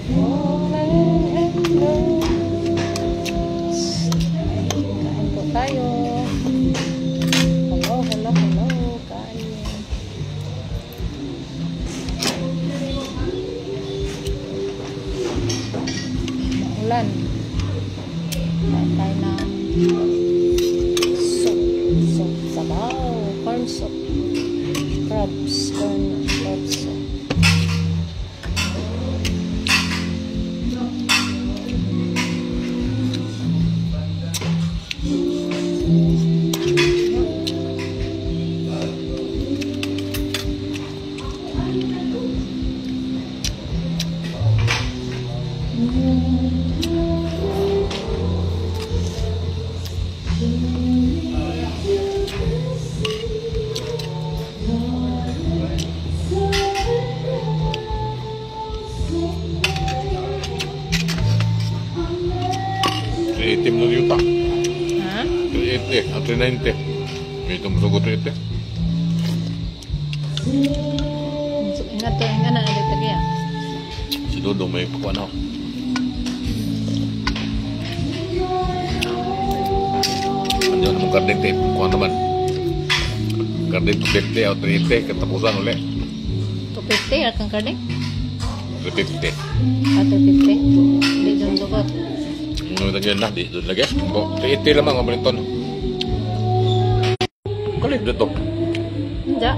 Kain po tayo. Hello, hello, hello. Kain. Maulan. Kain tayo ng soup. Soup sabaw. Corn soup. Crabs. Corn crab soup. Itim na yuta. Ha? 380 at 390. May itong sugo 380. Ingat to, ingat na natin tagiya. Si Dodong may pakuha na. Ano naman karding tape? Kuha naman. Karding 250 o 380. Katapusan ulit. 250 at kang karding? 350. At 250. Hindi dyan dugot. Ano yun na? Di doon lagi. 380 lamang ang baliton. Kalit dito. Hindi.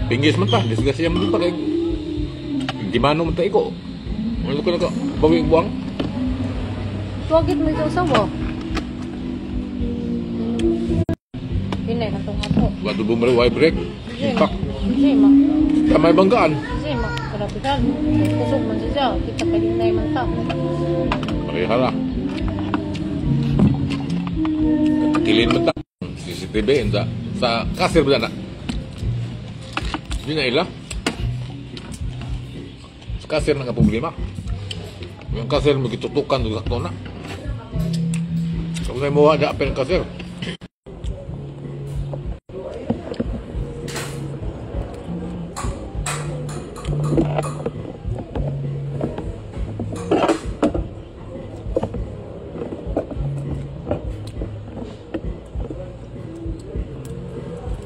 Pinggis man ta. Disgasi yan mo pa kay. Di mano man ta iko. Ano ko na ka? Bawing buwang. Tuwagit mo ito sa mo. Pinay na itong ato. Bato bumalik wire break. Impact. Zima. Kamay banggaan. Zima. Karapitan. Kusog man siya. Kita palinay man ta. Parehala. Kilin mo ta. CCTV sa kasir ba na? Yun na ila. Sa kasir na problema. Yung kasir mo gitutukan doon sakto na. Kung may muha da apel kasir.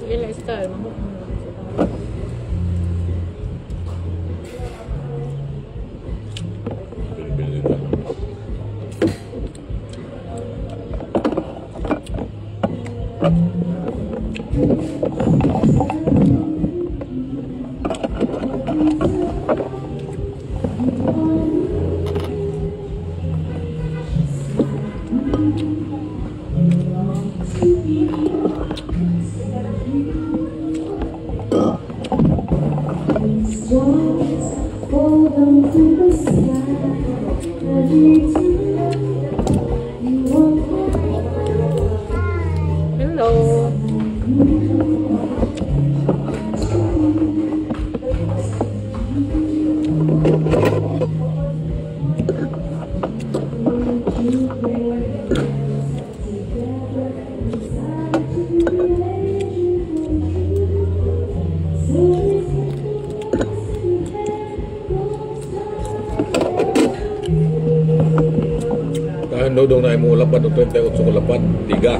Ilang style, mamuk mo na siya. Hello. Tahan daw na mo lapat o 28 ko lapat. Tiga.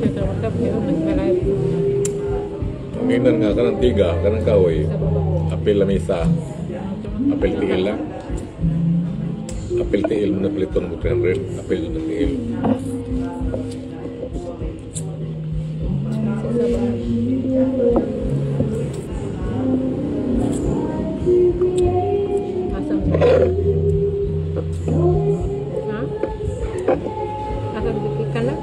Ito makap kayo nagbalay. Panginan nga kanang tiga, kanang kahoy. Apel lamisa. Apel tiil lang. Apel tiil mo na paliton mo 300. Apel doon na tiil. Asam. Ha? Asam ikan na?